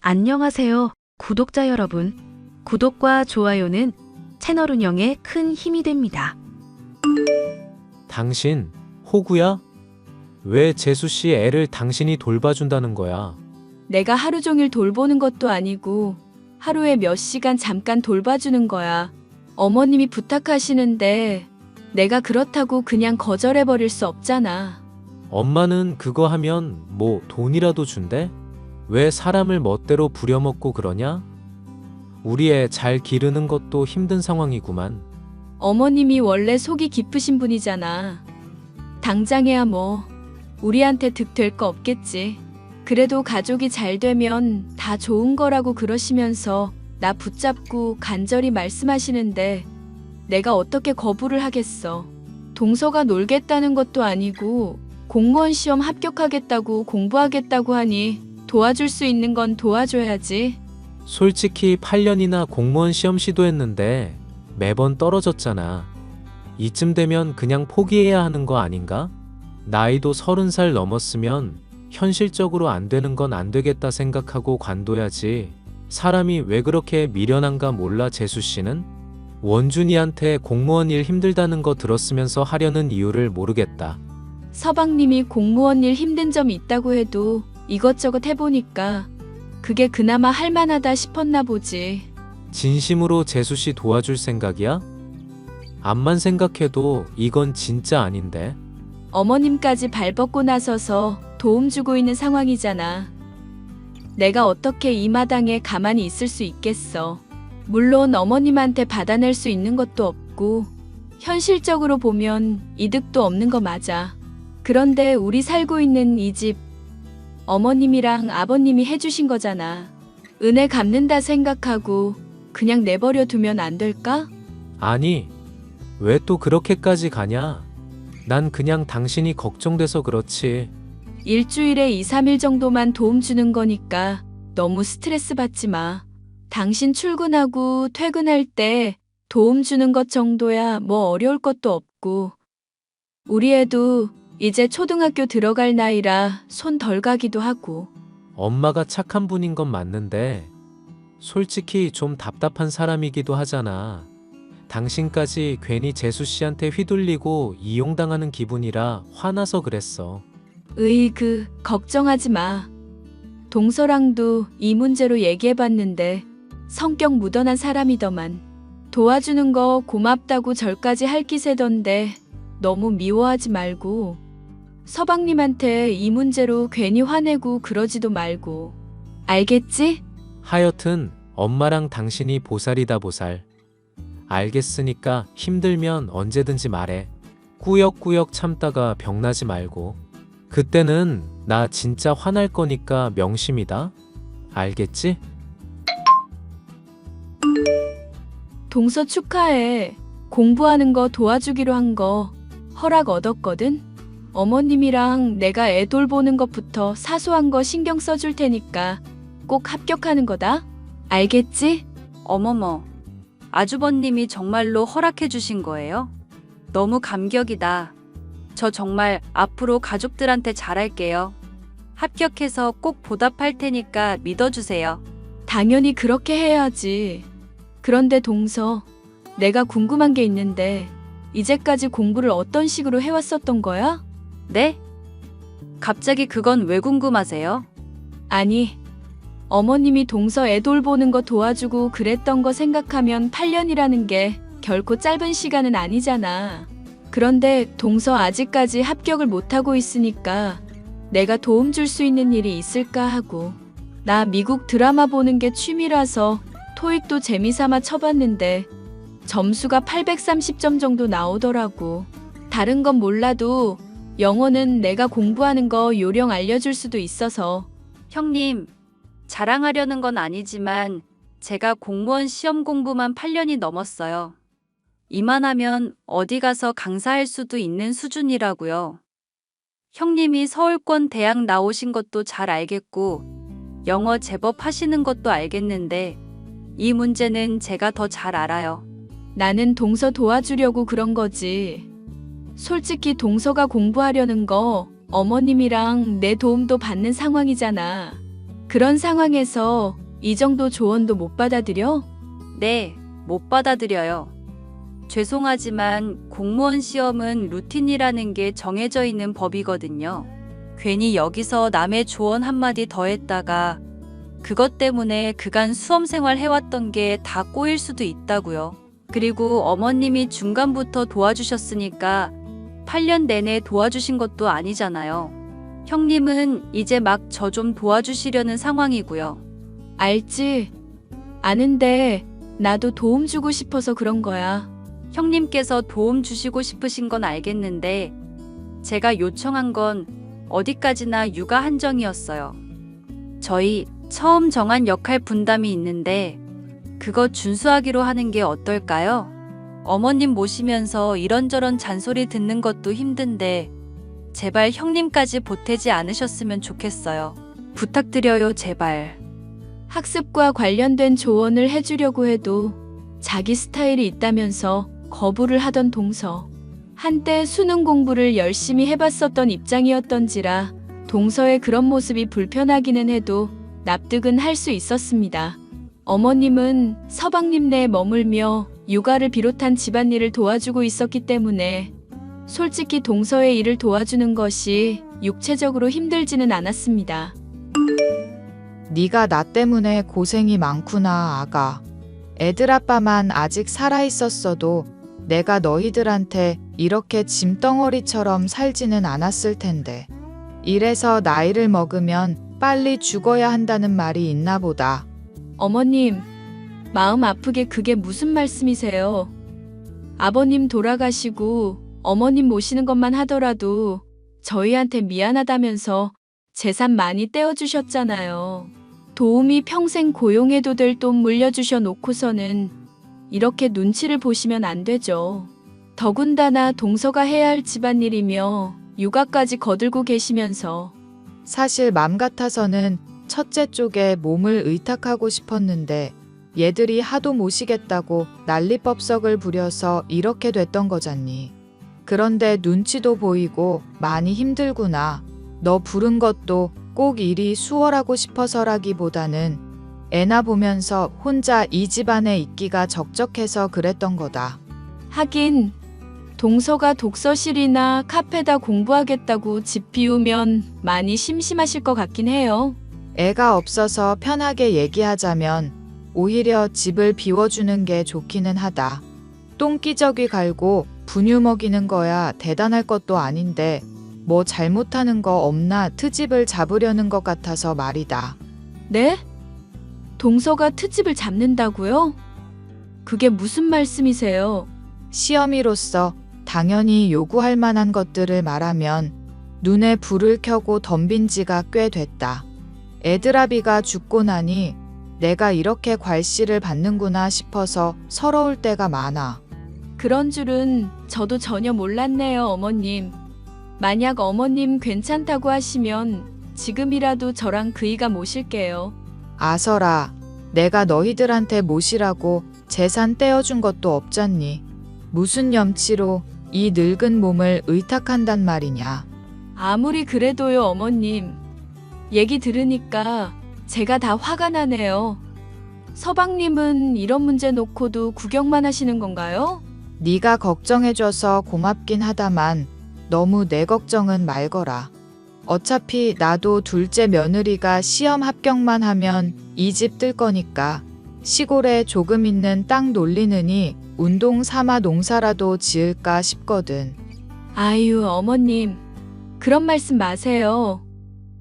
안녕하세요, 구독자 여러분. 구독과 좋아요는 채널 운영에 큰 힘이 됩니다. 당신, 호구야? 왜 재수씨 애를 당신이 돌봐준다는 거야? 내가 하루 종일 돌보는 것도 아니고 하루에 몇 시간 잠깐 돌봐주는 거야. 어머님이 부탁하시는데 내가 그렇다고 그냥 거절해버릴 수 없잖아. 엄마는 그거 하면 뭐 돈이라도 준대? 왜 사람을 멋대로 부려먹고 그러냐? 우리 애 잘 기르는 것도 힘든 상황이구만. 어머님이 원래 속이 깊으신 분이잖아. 당장에야 뭐 우리한테 득될 거 없겠지. 그래도 가족이 잘 되면 다 좋은 거라고 그러시면서 나 붙잡고 간절히 말씀하시는데 내가 어떻게 거부를 하겠어. 동서가 놀겠다는 것도 아니고 공무원 시험 합격하겠다고 공부하겠다고 하니 도와줄 수 있는 건 도와줘야지. 솔직히 8년이나 공무원 시험 시도했는데 매번 떨어졌잖아. 이쯤 되면 그냥 포기해야 하는 거 아닌가? 나이도 30살 넘었으면 현실적으로 안 되는 건 안 되겠다 생각하고 관둬야지. 사람이 왜 그렇게 미련한가 몰라. 재수씨는 원준이한테 공무원 일 힘들다는 거 들었으면서 하려는 이유를 모르겠다. 서방님이 공무원 일 힘든 점이 있다고 해도 이것저것 해보니까 그게 그나마 할만하다 싶었나 보지. 진심으로 재수씨 도와줄 생각이야? 암만 생각해도 이건 진짜 아닌데. 어머님까지 발벗고 나서서 도움 주고 있는 상황이잖아. 내가 어떻게 이 마당에 가만히 있을 수 있겠어. 물론 어머님한테 받아낼 수 있는 것도 없고 현실적으로 보면 이득도 없는 거 맞아. 그런데 우리 살고 있는 이 집 어머님이랑 아버님이 해주신 거잖아. 은혜 갚는다 생각하고 그냥 내버려 두면 안 될까? 아니, 왜 또 그렇게까지 가냐? 난 그냥 당신이 걱정돼서 그렇지. 일주일에 2, 3일 정도만 도움 주는 거니까 너무 스트레스 받지 마. 당신 출근하고 퇴근할 때 도움 주는 것 정도야 뭐 어려울 것도 없고. 우리 애도 이제 초등학교 들어갈 나이라 손 덜 가기도 하고. 엄마가 착한 분인 건 맞는데 솔직히 좀 답답한 사람이기도 하잖아. 당신까지 괜히 재수씨한테 휘둘리고 이용당하는 기분이라 화나서 그랬어. 걱정하지 마. 동서랑도 이 문제로 얘기해봤는데 성격 무던한 사람이더만. 도와주는 거 고맙다고 절까지 할 기세던데 너무 미워하지 말고 서방님한테 이 문제로 괜히 화내고 그러지도 말고. 알겠지? 하여튼 엄마랑 당신이 보살이다 보살. 알겠으니까 힘들면 언제든지 말해. 꾸역꾸역 참다가 병나지 말고. 그때는 나 진짜 화날 거니까 명심이다. 알겠지? 동서 축하해. 공부하는 거 도와주기로 한 거 허락 얻었거든? 어머님이랑 내가 애 돌보는 것부터 사소한 거 신경 써줄 테니까 꼭 합격하는 거다. 알겠지? 어머머, 아주버님이 정말로 허락해 주신 거예요? 너무 감격이다. 저 정말 앞으로 가족들한테 잘할게요. 합격해서 꼭 보답할 테니까 믿어주세요. 당연히 그렇게 해야지. 그런데 동서, 내가 궁금한 게 있는데 이제까지 공부를 어떤 식으로 해왔었던 거야? 네? 갑자기 그건 왜 궁금하세요? 아니, 어머님이 동서 애 돌보는 거 도와주고 그랬던 거 생각하면 8년이라는 게 결코 짧은 시간은 아니잖아. 그런데 동서 아직까지 합격을 못하고 있으니까 내가 도움 줄 수 있는 일이 있을까 하고. 나 미국 드라마 보는 게 취미라서 토익도 재미삼아 쳐봤는데 점수가 830점 정도 나오더라고. 다른 건 몰라도 영어는 내가 공부하는 거 요령 알려줄 수도 있어서. 형님, 자랑하려는 건 아니지만 제가 공무원 시험 공부만 8년이 넘었어요. 이만하면 어디 가서 강사할 수도 있는 수준이라고요. 형님이 서울권 대학 나오신 것도 잘 알겠고 영어 제법 하시는 것도 알겠는데 이 문제는 제가 더 잘 알아요. 나는 동서 도와주려고 그런 거지. 솔직히 동서가 공부하려는 거 어머님이랑 내 도움도 받는 상황이잖아. 그런 상황에서 이 정도 조언도 못 받아들여? 네, 못 받아들여요. 죄송하지만 공무원 시험은 루틴이라는 게 정해져 있는 법이거든요. 괜히 여기서 남의 조언 한마디 더했다가 그것 때문에 그간 수험 생활 해왔던 게 다 꼬일 수도 있다고요. 그리고 어머님이 중간부터 도와주셨으니까 8년 내내 도와주신 것도 아니잖아요. 형님은 이제 막 저 좀 도와주시려는 상황이고요. 알지? 아는데 나도 도움 주고 싶어서 그런 거야. 형님께서 도움 주시고 싶으신 건 알겠는데 제가 요청한 건 어디까지나 육아 한정이었어요. 저희 처음 정한 역할 분담이 있는데 그거 준수하기로 하는 게 어떨까요? 어머님 모시면서 이런저런 잔소리 듣는 것도 힘든데 제발 형님까지 보태지 않으셨으면 좋겠어요. 부탁드려요, 제발. 학습과 관련된 조언을 해주려고 해도 자기 스타일이 있다면서 거부를 하던 동서. 한때 수능 공부를 열심히 해봤었던 입장이었던지라 동서의 그런 모습이 불편하기는 해도 납득은 할 수 있었습니다. 어머님은 서방님 내에 머물며 육아를 비롯한 집안일을 도와주고 있었기 때문에 솔직히 동서의 일을 도와주는 것이 육체적으로 힘들지는 않았습니다. 네가 나 때문에 고생이 많구나, 아가. 애들 아빠만 아직 살아있었어도 내가 너희들한테 이렇게 짐덩어리처럼 살지는 않았을 텐데. 이래서 나이를 먹으면 빨리 죽어야 한다는 말이 있나 보다. 어머님, 마음 아프게 그게 무슨 말씀이세요? 아버님 돌아가시고 어머님 모시는 것만 하더라도 저희한테 미안하다면서 재산 많이 떼어주셨잖아요. 도우미 평생 고용해도 될 돈 물려주셔 놓고서는 이렇게 눈치를 보시면 안 되죠. 더군다나 동서가 해야 할 집안일이며 육아까지 거들고 계시면서. 사실 맘 같아서는 첫째 쪽에 몸을 의탁하고 싶었는데 얘들이 하도 모시겠다고 난리법석을 부려서 이렇게 됐던 거잖니. 그런데 눈치도 보이고 많이 힘들구나. 너 부른 것도 꼭 일이 수월하고 싶어서라기보다는 애나 보면서 혼자 이 집안에 있기가 적적해서 그랬던 거다. 하긴 동서가 독서실이나 카페다 공부하겠다고 집 비우면 많이 심심하실 것 같긴 해요. 애가 없어서 편하게 얘기하자면 오히려 집을 비워주는 게 좋기는 하다. 똥기저귀 갈고 분유 먹이는 거야 대단할 것도 아닌데 뭐 잘못하는 거 없나 트집을 잡으려는 것 같아서 말이다. 네? 동서가 트집을 잡는다고요? 그게 무슨 말씀이세요? 시어미로서 당연히 요구할 만한 것들을 말하면 눈에 불을 켜고 덤빈 지가 꽤 됐다. 애드라비가 죽고 나니 내가 이렇게 괄시를 받는구나 싶어서 서러울 때가 많아. 그런 줄은 저도 전혀 몰랐네요, 어머님. 만약 어머님 괜찮다고 하시면 지금이라도 저랑 그이가 모실게요. 아서라, 내가 너희들한테 모시라고 재산 떼어준 것도 없잖니. 무슨 염치로 이 늙은 몸을 의탁한단 말이냐. 아무리 그래도요, 어머님. 얘기 들으니까 제가 다 화가 나네요. 서방님은 이런 문제 놓고도 구경만 하시는 건가요? 네가 걱정해줘서 고맙긴 하다만 너무 내 걱정은 말거라. 어차피 나도 둘째 며느리가 시험 합격만 하면 이 집 뜰 거니까 시골에 조금 있는 땅 놀리느니 운동 삼아 농사라도 지을까 싶거든. 아유, 어머님. 그런 말씀 마세요.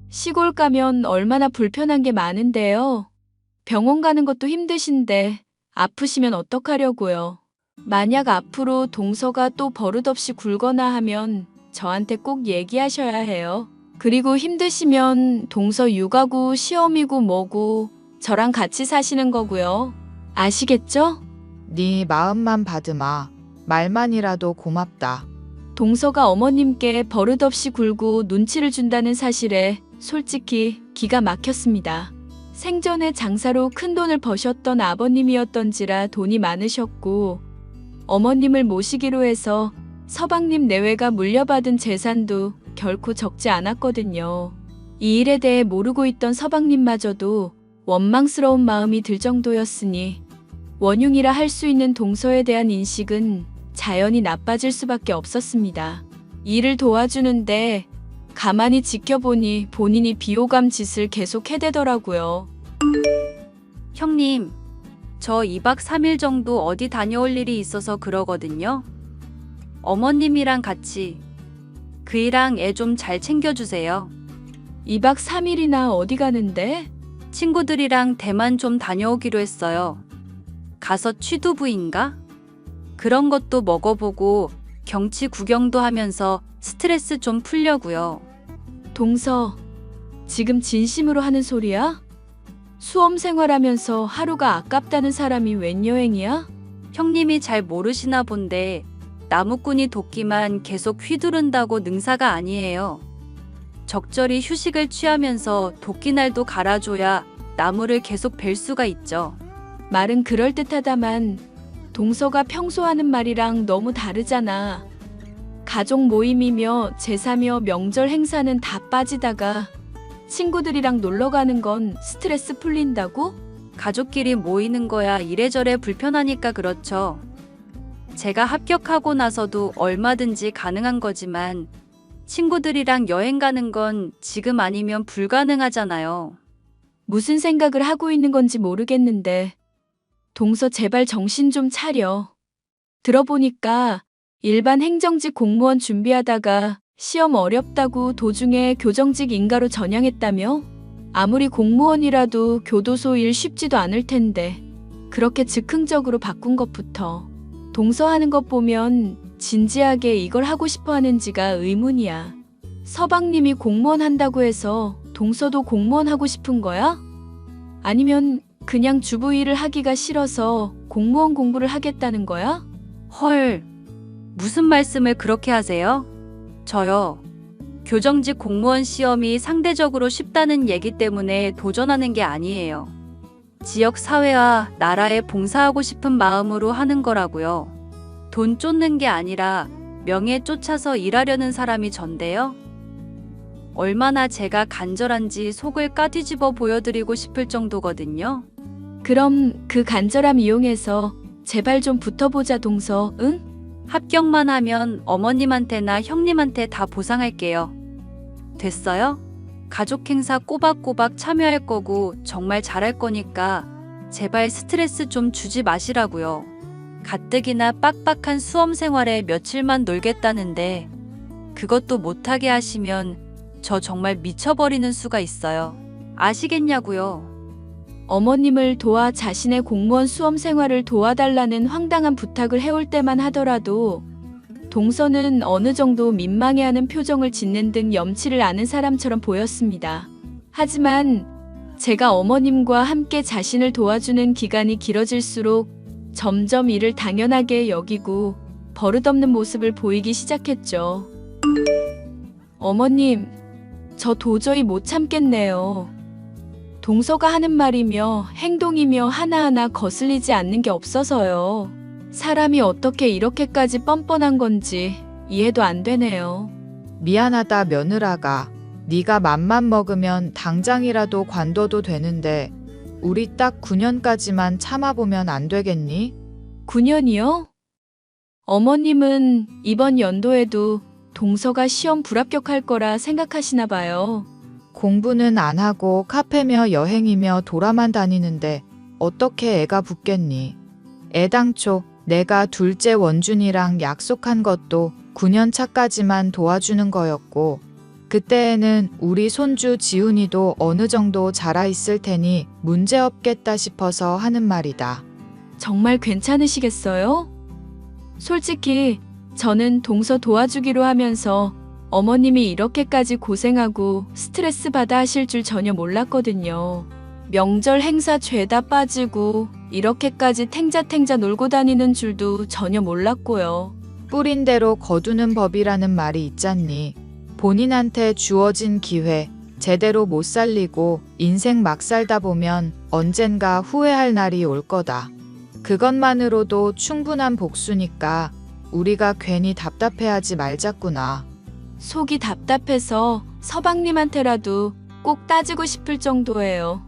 시골 가면 얼마나 불편한 게 많은데요. 병원 가는 것도 힘드신데 아프시면 어떡하려고요. 만약 앞으로 동서가 또 버릇없이 굴거나 하면 저한테 꼭 얘기하셔야 해요. 그리고 힘드시면 동서 육아고 시험이고 뭐고 저랑 같이 사시는 거고요. 아시겠죠? 네 마음만 받으마. 말만이라도 고맙다. 동서가 어머님께 버릇없이 굴고 눈치를 준다는 사실에 솔직히 기가 막혔습니다. 생전에 장사로 큰 돈을 버셨던 아버님이었던지라 돈이 많으셨고 어머님을 모시기로 해서 서방님 내외가 물려받은 재산도 결코 적지 않았거든요. 이 일에 대해 모르고 있던 서방님마저도 원망스러운 마음이 들 정도였으니 원흉이라 할 수 있는 동서에 대한 인식은 자연히 나빠질 수밖에 없었습니다. 일을 도와주는데 가만히 지켜보니 본인이 비호감 짓을 계속 해대더라고요. 형님, 저 2박 3일 정도 어디 다녀올 일이 있어서 그러거든요. 어머님이랑 같이 그이랑 애 좀 잘 챙겨주세요. 2박 3일이나 어디 가는데? 친구들이랑 대만 좀 다녀오기로 했어요. 가서 취두부인가? 그런 것도 먹어보고 경치 구경도 하면서 스트레스 좀 풀려고요. 동서, 지금 진심으로 하는 소리야? 수험 생활하면서 하루가 아깝다는 사람이 웬 여행이야? 형님이 잘 모르시나 본데 나무꾼이 도끼만 계속 휘두른다고 능사가 아니에요. 적절히 휴식을 취하면서 도끼날도 갈아줘야 나무를 계속 벨 수가 있죠. 말은 그럴듯하다만 동서가 평소 하는 말이랑 너무 다르잖아. 가족 모임이며 제사며 명절 행사는 다 빠지다가 친구들이랑 놀러 가는 건 스트레스 풀린다고? 가족끼리 모이는 거야 이래저래 불편하니까 그렇죠. 제가 합격하고 나서도 얼마든지 가능한 거지만 친구들이랑 여행 가는 건 지금 아니면 불가능하잖아요. 무슨 생각을 하고 있는 건지 모르겠는데 동서 제발 정신 좀 차려. 들어보니까 일반 행정직 공무원 준비하다가 시험 어렵다고 도중에 교정직 인가로 전향했다며? 아무리 공무원이라도 교도소 일 쉽지도 않을 텐데 그렇게 즉흥적으로 바꾼 것부터 동서 하는 것 보면 진지하게 이걸 하고 싶어 하는지가 의문이야. 서방님이 공무원 한다고 해서 동서도 공무원 하고 싶은 거야? 아니면 그냥 주부 일을 하기가 싫어서 공무원 공부를 하겠다는 거야? 헐, 무슨 말씀을 그렇게 하세요? 저요. 교정직 공무원 시험이 상대적으로 쉽다는 얘기 때문에 도전하는 게 아니에요. 지역 사회와 나라에 봉사하고 싶은 마음으로 하는 거라고요. 돈 쫓는 게 아니라 명예 쫓아서 일하려는 사람이 전데요. 얼마나 제가 간절한지 속을 까뒤집어 보여드리고 싶을 정도거든요. 그럼 그 간절함 이용해서 제발 좀 붙어보자 동서, 응? 합격만 하면 어머님한테나 형님한테 다 보상할게요. 됐어요? 가족 행사 꼬박꼬박 참여할 거고 정말 잘할 거니까 제발 스트레스 좀 주지 마시라고요. 가뜩이나 빡빡한 수험 생활에 며칠만 놀겠다는데 그것도 못하게 하시면 저 정말 미쳐버리는 수가 있어요. 아시겠냐고요. 어머님을 도와 자신의 공무원 수험 생활을 도와달라는 황당한 부탁을 해올 때만 하더라도 동서는 어느 정도 민망해하는 표정을 짓는 등 염치를 아는 사람처럼 보였습니다. 하지만 제가 어머님과 함께 자신을 도와주는 기간이 길어질수록 점점 이를 당연하게 여기고 버릇없는 모습을 보이기 시작했죠. 어머님, 저 도저히 못 참겠네요. 동서가 하는 말이며 행동이며 하나하나 거슬리지 않는 게 없어서요. 사람이 어떻게 이렇게까지 뻔뻔한 건지 이해도 안 되네요. 미안하다 며느라가. 네가 맘만 먹으면 당장이라도 관둬도 되는데 우리 딱 9년까지만 참아보면 안 되겠니? 9년이요? 어머님은 이번 연도에도 동서가 시험 불합격할 거라 생각하시나 봐요. 공부는 안 하고 카페며 여행이며 돌아만 다니는데 어떻게 애가 붙겠니? 애당초 내가 둘째 원준이랑 약속한 것도 9년 차까지만 도와주는 거였고 그때에는 우리 손주 지훈이도 어느 정도 자라있을 테니 문제없겠다 싶어서 하는 말이다. 정말 괜찮으시겠어요? 솔직히 저는 동서 도와주기로 하면서 어머님이 이렇게까지 고생하고 스트레스 받아 하실 줄 전혀 몰랐거든요. 명절 행사 죄다 빠지고 이렇게까지 탱자탱자 놀고 다니는 줄도 전혀 몰랐고요. 뿌린 대로 거두는 법이라는 말이 있잖니. 본인한테 주어진 기회 제대로 못 살리고 인생 막 살다 보면 언젠가 후회할 날이 올 거다. 그것만으로도 충분한 복수니까 우리가 괜히 답답해하지 말자꾸나. 속이 답답해서 서방님한테라도 꼭 따지고 싶을 정도예요.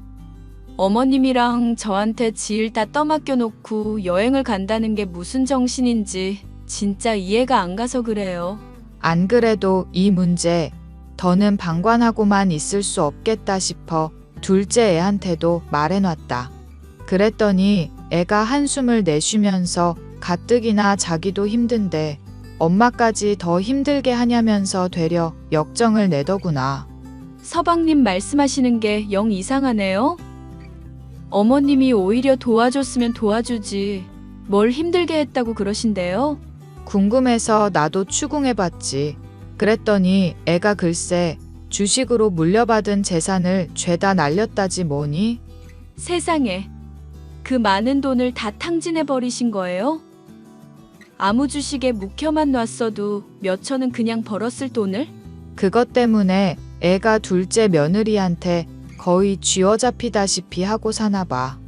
어머님이랑 저한테 지일 다 떠맡겨 놓고 여행을 간다는 게 무슨 정신인지 진짜 이해가 안 가서 그래요. 안 그래도 이 문제 더는 방관하고만 있을 수 없겠다 싶어 둘째 애한테도 말해놨다. 그랬더니 애가 한숨을 내쉬면서 가뜩이나 자기도 힘든데 엄마까지 더 힘들게 하냐면서 되려 역정을 내더구나. 서방님 말씀하시는 게 영 이상하네요. 어머님이 오히려 도와줬으면 도와주지. 뭘 힘들게 했다고 그러신대요? 궁금해서 나도 추궁해봤지. 그랬더니 애가 글쎄 주식으로 물려받은 재산을 죄다 날렸다지 뭐니? 세상에. 그 많은 돈을 다 탕진해버리신 거예요? 아무 주식에 묵혀만 놨어도 몇 천은 그냥 벌었을 돈을? 그것 때문에 애가 둘째 며느리한테 거의 쥐어잡히다시피 하고 사나봐.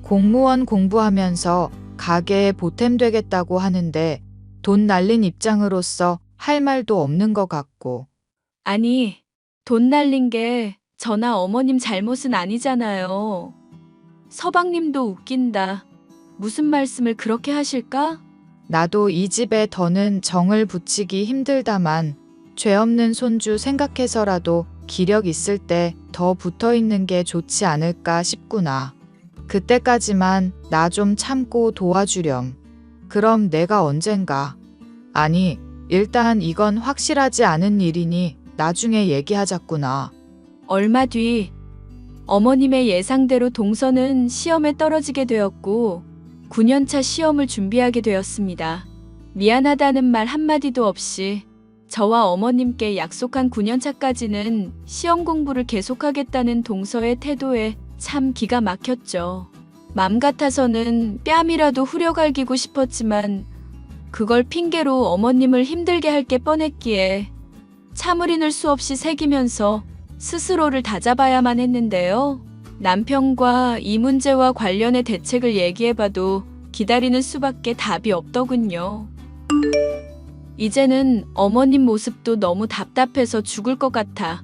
공무원 공부하면서 가게에 보탬되겠다고 하는데 돈 날린 입장으로서 할 말도 없는 것 같고. 아니, 돈 날린 게 저나 어머님 잘못은 아니잖아요. 서방님도 웃긴다. 무슨 말씀을 그렇게 하실까? 나도 이 집에 더는 정을 붙이기 힘들다만 죄 없는 손주 생각해서라도 기력 있을 때 더 붙어 있는 게 좋지 않을까 싶구나. 그때까지만 나 좀 참고 도와주렴. 그럼 내가 언젠가. 아니, 일단 이건 확실하지 않은 일이니 나중에 얘기하자꾸나. 얼마 뒤 어머님의 예상대로 동서는 시험에 떨어지게 되었고 9년차 시험을 준비하게 되었습니다. 미안하다는 말 한마디도 없이 저와 어머님께 약속한 9년차까지는 시험 공부를 계속하겠다는 동서의 태도에 참 기가 막혔죠. 맘 같아서는 뺨이라도 후려갈기고 싶었지만 그걸 핑계로 어머님을 힘들게 할 게 뻔했기에 참을인을 수없이 새기면서 스스로를 다잡아야만 했는데요. 남편과 이 문제와 관련해 대책을 얘기해봐도 기다리는 수밖에 답이 없더군요. 이제는 어머님 모습도 너무 답답해서 죽을 것 같아.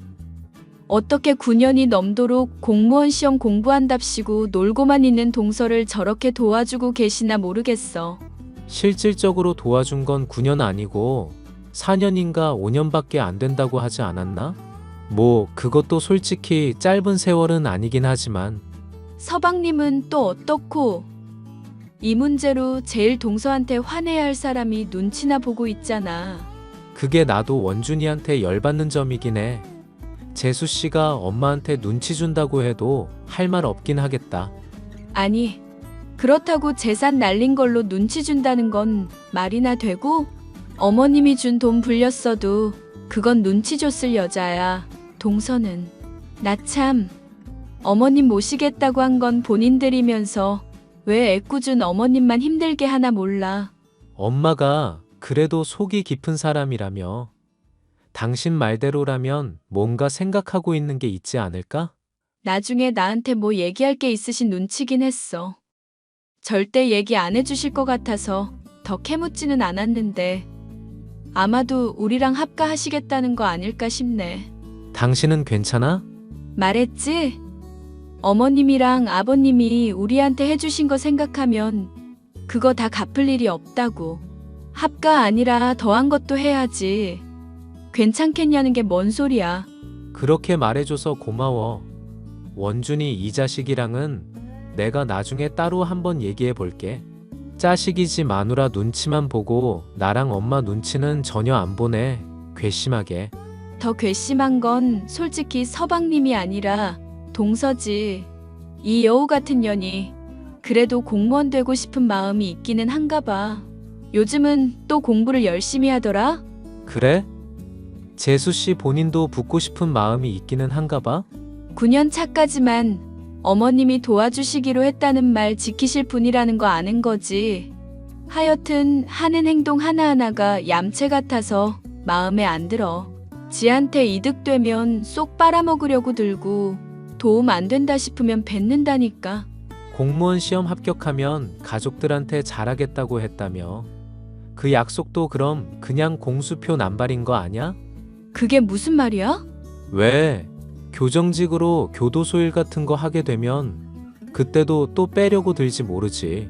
어떻게 9년이 넘도록 공무원 시험 공부한답시고 놀고만 있는 동서를 저렇게 도와주고 계시나 모르겠어. 실질적으로 도와준 건 9년 아니고 4년인가 5년밖에 안 된다고 하지 않았나? 뭐 그것도 솔직히 짧은 세월은 아니긴 하지만. 서방님은 또 어떻고? 이 문제로 제일 동서한테 화내야 할 사람이 눈치나 보고 있잖아. 그게 나도 원준이한테 열받는 점이긴 해. 재수 씨가 엄마한테 눈치 준다고 해도 할 말 없긴 하겠다. 아니, 그렇다고 재산 날린 걸로 눈치 준다는 건 말이나 되고? 어머님이 준 돈 불렸어도 그건 눈치 줬을 여자야. 동서는. 나 참, 어머님 모시겠다고 한 건 본인들이면서 왜 애꿎은 어머님만 힘들게 하나 몰라. 엄마가 그래도 속이 깊은 사람이라며. 당신 말대로라면 뭔가 생각하고 있는 게 있지 않을까? 나중에 나한테 뭐 얘기할 게 있으신 눈치긴 했어. 절대 얘기 안 해주실 것 같아서 더 캐묻지는 않았는데 아마도 우리랑 합가하시겠다는 거 아닐까 싶네. 당신은 괜찮아? 말했지? 어머님이랑 아버님이 우리한테 해주신 거 생각하면 그거 다 갚을 일이 없다고. 합가 아니라 더한 것도 해야지. 괜찮겠냐는 게 뭔 소리야. 그렇게 말해줘서 고마워. 원준이 이 자식이랑은 내가 나중에 따로 한번 얘기해 볼게. 자식이지 마누라 눈치만 보고 나랑 엄마 눈치는 전혀 안 보네. 괘씸하게. 더 괘씸한 건 솔직히 서방님이 아니라 동서지. 이 여우 같은 년이 그래도 공무원 되고 싶은 마음이 있기는 한가 봐. 요즘은 또 공부를 열심히 하더라. 그래? 재수 씨 본인도 붙고 싶은 마음이 있기는 한가 봐? 9년 차까지만 어머님이 도와주시기로 했다는 말 지키실 분이라는 거 아는 거지. 하여튼 하는 행동 하나하나가 얌체 같아서 마음에 안 들어. 지한테 이득되면 쏙 빨아먹으려고 들고 도움 안 된다 싶으면 뱉는다니까. 공무원 시험 합격하면 가족들한테 잘하겠다고 했다며. 그 약속도 그럼 그냥 공수표 남발인 거 아냐? 그게 무슨 말이야? 왜? 교정직으로 교도소 일 같은 거 하게 되면 그때도 또 빼려고 들지 모르지.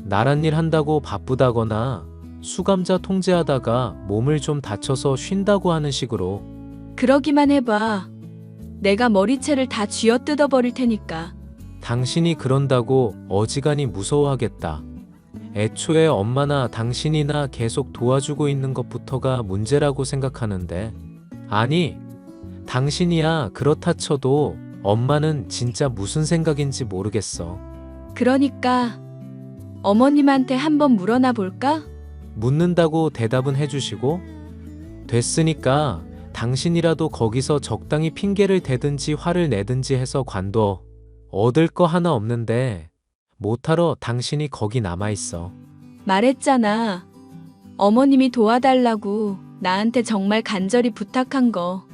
나란 일 한다고 바쁘다거나 수감자 통제하다가 몸을 좀 다쳐서 쉰다고 하는 식으로. 그러기만 해봐. 내가 머리채를 다 쥐어뜯어 버릴 테니까. 당신이 그런다고 어지간히 무서워하겠다. 애초에 엄마나 당신이나 계속 도와주고 있는 것부터가 문제라고 생각하는데. 아니, 당신이야 그렇다 쳐도 엄마는 진짜 무슨 생각인지 모르겠어. 그러니까 어머님한테 한번 물어나 볼까? 묻는다고 대답은 해주시고, 됐으니까 당신이라도 거기서 적당히 핑계를 대든지 화를 내든지 해서 관둬. 얻을 거 하나 없는데 못하러 당신이 거기 남아있어. 말했잖아. 어머님이 도와달라고 나한테 정말 간절히 부탁한 거.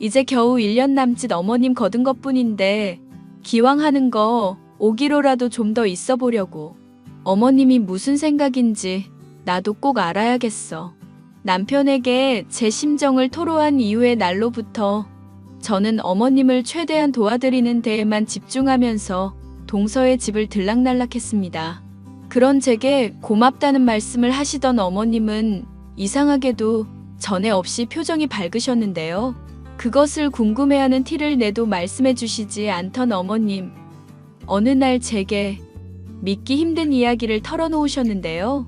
이제 겨우 1년 남짓 어머님 거둔 것뿐인데 기왕 하는 거 5kg라도 좀 더 있어 보려고. 어머님이 무슨 생각인지 나도 꼭 알아야겠어. 남편에게 제 심정을 토로한 이후의 날로부터 저는 어머님을 최대한 도와드리는 데에만 집중하면서 동서의 집을 들락날락했습니다. 그런 제게 고맙다는 말씀을 하시던 어머님은 이상하게도 전에 없이 표정이 밝으셨는데요. 그것을 궁금해하는 티를 내도 말씀해 주시지 않던 어머님. 어느 날 제게 믿기 힘든 이야기를 털어놓으셨는데요.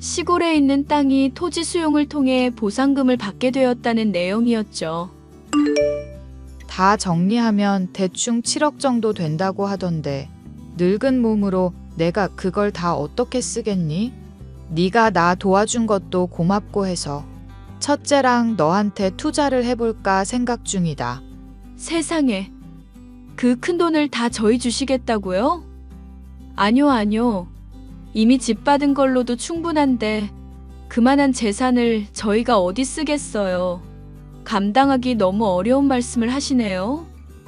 시골에 있는 땅이 토지 수용을 통해 보상금을 받게 되었다는 내용이었죠. 다 정리하면 대충 7억 정도 된다고 하던데 늙은 몸으로 내가 그걸 다 어떻게 쓰겠니? 네가 나 도와준 것도 고맙고 해서 첫째랑 너한테 투자를 해볼까 생각 중이다. 세상에, 그 큰 돈을 다 저희 주시겠다고요? 아니요. 이미 집 받은 걸로도 충분한데 그만한 재산을 저희가 어디 쓰겠어요. 감당하기 너무 어려운 말씀을 하시네요.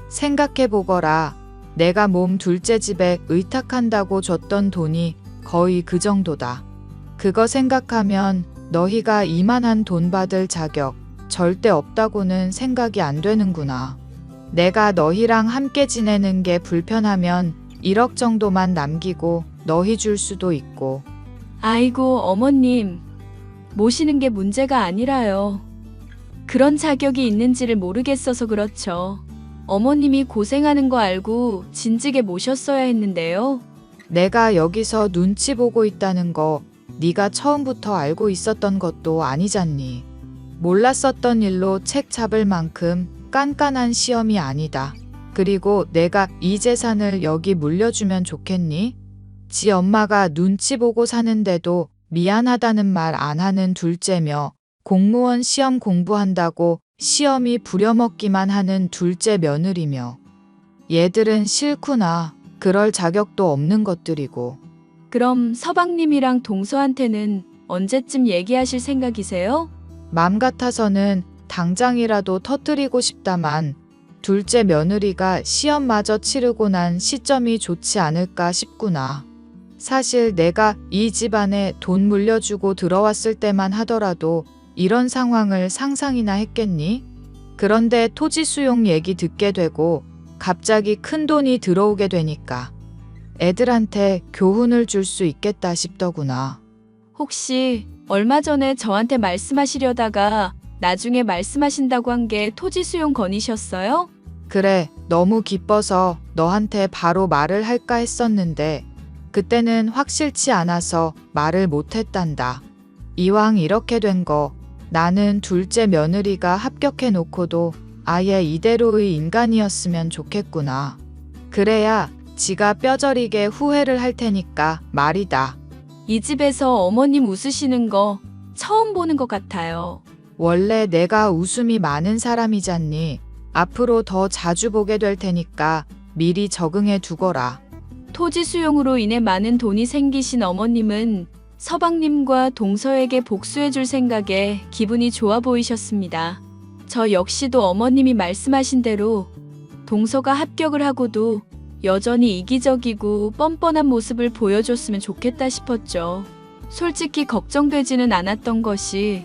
생각해보거라. 내가 몸 둘째 집에 의탁한다고 줬던 돈이 거의 그 정도다. 그거 생각하면 너희가 이만한 돈 받을 자격 절대 없다고는 생각이 안 되는구나. 내가 너희랑 함께 지내는 게 불편하면 1억 정도만 남기고 너희 줄 수도 있고. 아이고, 어머님. 모시는 게 문제가 아니라요. 그런 자격이 있는지를 모르겠어서 그렇죠. 어머님이 고생하는 거 알고 진즉에 모셨어야 했는데요. 내가 여기서 눈치 보고 있다는 거 네가 처음부터 알고 있었던 것도 아니잖니. 몰랐었던 일로 책 잡을 만큼 깐깐한 시험이 아니다. 그리고 내가 이 재산을 여기 물려주면 좋겠니? 지 엄마가 눈치 보고 사는데도 미안하다는 말 안 하는 둘째며 공무원 시험 공부한다고 시험이 부려먹기만 하는 둘째 며느리며 얘들은 싫구나. 그럴 자격도 없는 것들이고. 그럼 서방님이랑 동서한테는 언제쯤 얘기하실 생각이세요? 맘 같아서는 당장이라도 터뜨리고 싶다만 둘째 며느리가 시험마저 치르고 난 시점이 좋지 않을까 싶구나. 사실 내가 이 집안에 돈 물려주고 들어왔을 때만 하더라도 이런 상황을 상상이나 했겠니? 그런데 토지 수용 얘기 듣게 되고 갑자기 큰 돈이 들어오게 되니까 애들한테 교훈을 줄 수 있겠다 싶더구나. 혹시 얼마 전에 저한테 말씀하시려다가 나중에 말씀하신다고 한 게 토지 수용 건이셨어요? 그래, 너무 기뻐서 너한테 바로 말을 할까 했었는데 그때는 확실치 않아서 말을 못했단다. 이왕 이렇게 된 거 나는 둘째 며느리가 합격해 놓고도 아예 이대로의 인간이었으면 좋겠구나. 그래야 지가 뼈저리게 후회를 할 테니까 말이다. 이 집에서 어머님 웃으시는 거 처음 보는 것 같아요. 원래 내가 웃음이 많은 사람이잖니. 앞으로 더 자주 보게 될 테니까 미리 적응해 두거라. 토지 수용으로 인해 많은 돈이 생기신 어머님은 서방님과 동서에게 복수해 줄 생각에 기분이 좋아 보이셨습니다. 저 역시도 어머님이 말씀하신 대로 동서가 합격을 하고도 여전히 이기적이고 뻔뻔한 모습을 보여줬으면 좋겠다 싶었죠. 솔직히 걱정되지는 않았던 것이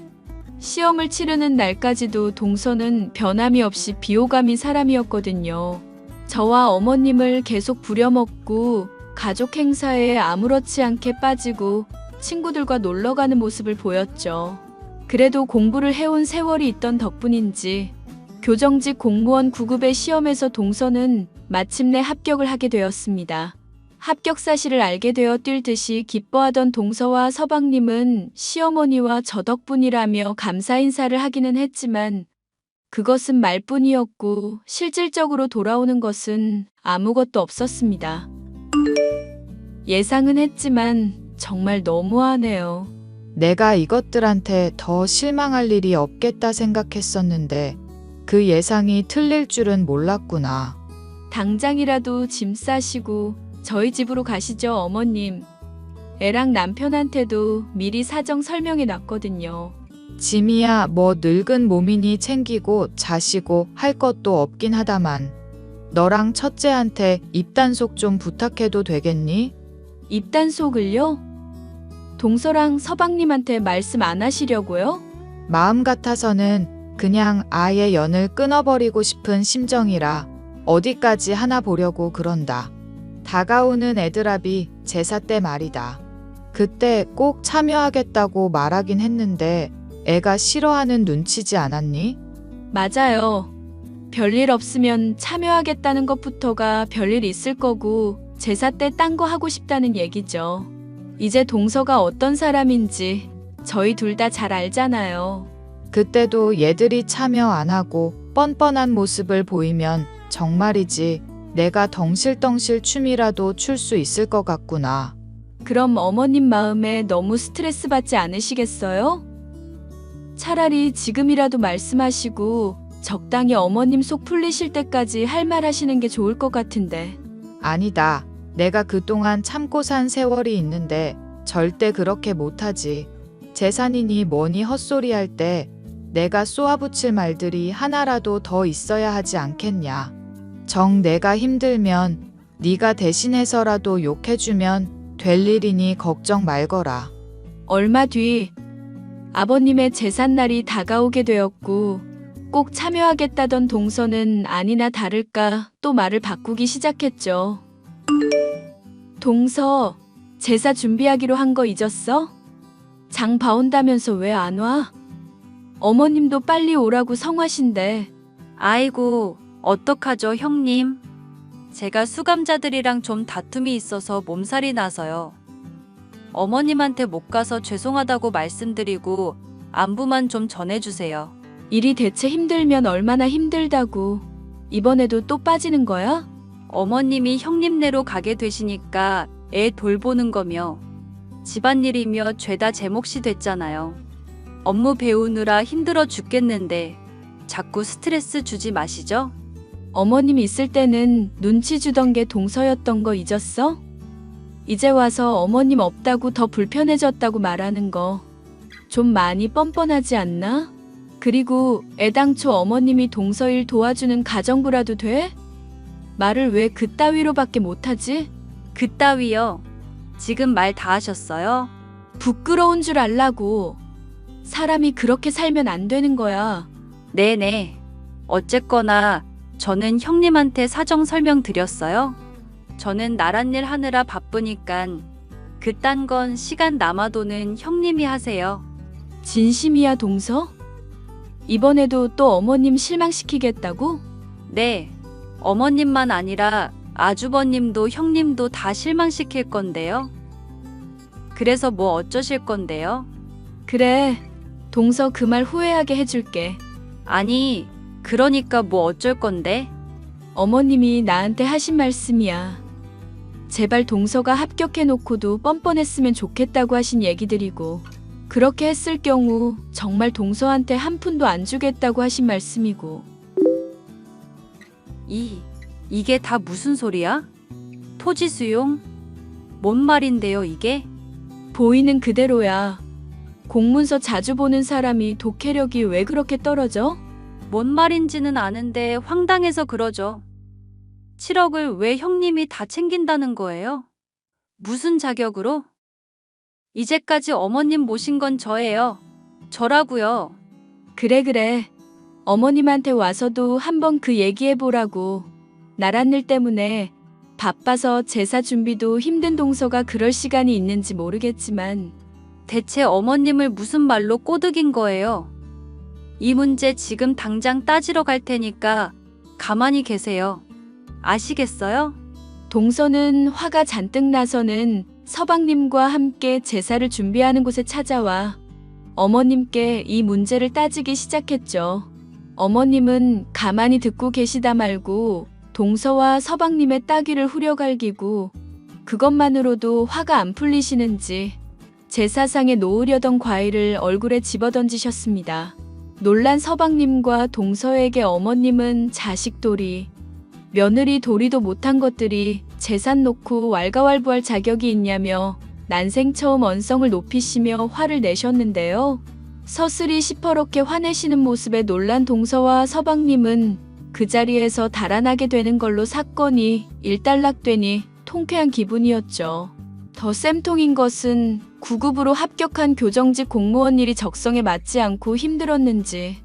시험을 치르는 날까지도 동서는 변함이 없이 비호감인 사람이었거든요. 저와 어머님을 계속 부려먹고 가족 행사에 아무렇지 않게 빠지고 친구들과 놀러 가는 모습을 보였죠. 그래도 공부를 해온 세월이 있던 덕분인지 교정직 공무원 9급의 시험에서 동서는 마침내 합격을 하게 되었습니다. 합격 사실을 알게 되어 뛸 듯이 기뻐하던 동서와 서방님은 시어머니와 저 덕분이라며 감사 인사를 하기는 했지만 그것은 말뿐이었고 실질적으로 돌아오는 것은 아무것도 없었습니다. 예상은 했지만 정말 너무하네요. 내가 이것들한테 더 실망할 일이 없겠다 생각했었는데 그 예상이 틀릴 줄은 몰랐구나. 당장이라도 짐 싸시고 저희 집으로 가시죠, 어머님. 애랑 남편한테도 미리 사정 설명해 놨거든요. 짐이야 뭐 늙은 몸이니 챙기고 자시고 할 것도 없긴 하다만 너랑 첫째한테 입단속 좀 부탁해도 되겠니? 입단속을요? 동서랑 서방님한테 말씀 안 하시려고요? 마음 같아서는 그냥 아예 연을 끊어버리고 싶은 심정이라 어디까지 하나 보려고 그런다. 다가오는 애들아비 제사 때 말이다. 그때 꼭 참여하겠다고 말하긴 했는데 애가 싫어하는 눈치지 않았니? 맞아요. 별일 없으면 참여하겠다는 것부터가 별일 있을 거고 제사 때 딴 거 하고 싶다는 얘기죠. 이제 동서가 어떤 사람인지 저희 둘 다 잘 알잖아요. 그때도 얘들이 참여 안 하고 뻔뻔한 모습을 보이면 정말이지 내가 덩실덩실 춤이라도 출 수 있을 것 같구나. 그럼 어머님 마음에 너무 스트레스 받지 않으시겠어요? 차라리 지금이라도 말씀하시고 적당히 어머님 속 풀리실 때까지 할 말 하시는 게 좋을 것 같은데. 아니다. 내가 그동안 참고 산 세월이 있는데 절대 그렇게 못하지. 재산이니 뭐니 헛소리 할 때 내가 쏘아붙일 말들이 하나라도 더 있어야 하지 않겠냐. 정 내가 힘들면 네가 대신해서라도 욕해주면 될 일이니 걱정 말거라. 얼마 뒤 아버님의 제삿날이 다가오게 되었고 꼭 참여하겠다던 동서는 아니나 다를까 또 말을 바꾸기 시작했죠. 동서, 제사 준비하기로 한 거 잊었어? 장 봐온다면서 왜 안 와? 어머님도 빨리 오라고 성화신데. 아이고, 어떡하죠, 형님? 제가 수감자들이랑 좀 다툼이 있어서 몸살이 나서요. 어머님한테 못 가서 죄송하다고 말씀드리고 안부만 좀 전해주세요. 일이 대체 힘들면 얼마나 힘들다고. 이번에도 또 빠지는 거야? 어머님이 형님네로 가게 되시니까 애 돌보는 거며 집안일이며 죄다 제 몫이 됐잖아요. 업무 배우느라 힘들어 죽겠는데 자꾸 스트레스 주지 마시죠? 어머님 있을 때는 눈치 주던 게 동서였던 거 잊었어? 이제 와서 어머님 없다고 더 불편해졌다고 말하는 거 좀 많이 뻔뻔하지 않나? 그리고 애당초 어머님이 동서 일 도와주는 가정부라도 돼? 말을 왜 그따위로밖에 못하지? 그따위요. 지금 말 다 하셨어요? 부끄러운 줄 알라고. 사람이 그렇게 살면 안 되는 거야. 네네. 어쨌거나 저는 형님한테 사정 설명드렸어요. 저는 나란 일 하느라 바쁘니깐 그딴 건 시간 남아도는 형님이 하세요. 진심이야, 동서? 이번에도 또 어머님 실망시키겠다고? 네. 어머님만 아니라 아주버님도 형님도 다 실망시킬 건데요. 그래서 뭐 어쩌실 건데요? 그래, 동서 그 말 후회하게 해줄게. 아니, 그러니까 뭐 어쩔 건데? 어머님이 나한테 하신 말씀이야. 제발 동서가 합격해놓고도 뻔뻔했으면 좋겠다고 하신 얘기들이고 그렇게 했을 경우 정말 동서한테 한 푼도 안 주겠다고 하신 말씀이고. 이게 다 무슨 소리야? 토지 수용? 뭔 말인데요, 이게? 보이는 그대로야. 공문서 자주 보는 사람이 독해력이 왜 그렇게 떨어져? 뭔 말인지는 아는데 황당해서 그러죠. 7억을 왜 형님이 다 챙긴다는 거예요? 무슨 자격으로? 이제까지 어머님 모신 건 저예요. 저라고요. 그래. 어머님한테 와서도 한번 그 얘기해보라고. 나란 일 때문에 바빠서 제사 준비도 힘든 동서가 그럴 시간이 있는지 모르겠지만 대체 어머님을 무슨 말로 꼬드긴 거예요? 이 문제 지금 당장 따지러 갈 테니까 가만히 계세요. 아시겠어요? 동서는 화가 잔뜩 나서는 서방님과 함께 제사를 준비하는 곳에 찾아와 어머님께 이 문제를 따지기 시작했죠. 어머님은 가만히 듣고 계시다 말고 동서와 서방님의 따귀를 후려갈기고 그것만으로도 화가 안 풀리시는지 제사상에 놓으려던 과일을 얼굴에 집어던지셨습니다. 놀란 서방님과 동서에게 어머님은 자식 도리, 며느리 도리도 못한 것들이 재산 놓고 왈가왈부할 자격이 있냐며 난생 처음 언성을 높이시며 화를 내셨는데요. 서슬이 시퍼렇게 화내시는 모습에 놀란 동서와 서방님은 그 자리에서 달아나게 되는 걸로 사건이 일단락되니 통쾌한 기분이었죠. 더 쌤통인 것은 9급으로 합격한 교정직 공무원 일이 적성에 맞지 않고 힘들었는지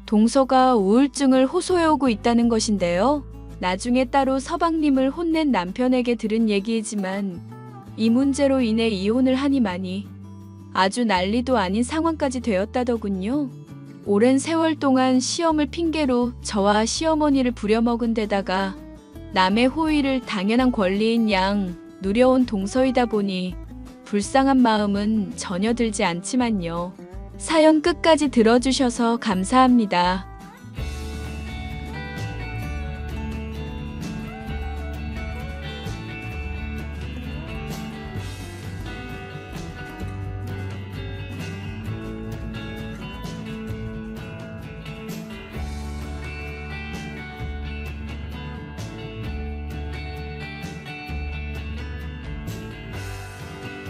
동서가 우울증을 호소해오고 있다는 것인데요. 나중에 따로 서방님을 혼낸 남편에게 들은 얘기이지만 이 문제로 인해 이혼을 하니 많이 아주 난리도 아닌 상황까지 되었다더군요. 오랜 세월 동안 시험을 핑계로 저와 시어머니를 부려먹은 데다가 남의 호의를 당연한 권리인 양 누려온 동서이다 보니 불쌍한 마음은 전혀 들지 않지만요. 사연 끝까지 들어주셔서 감사합니다.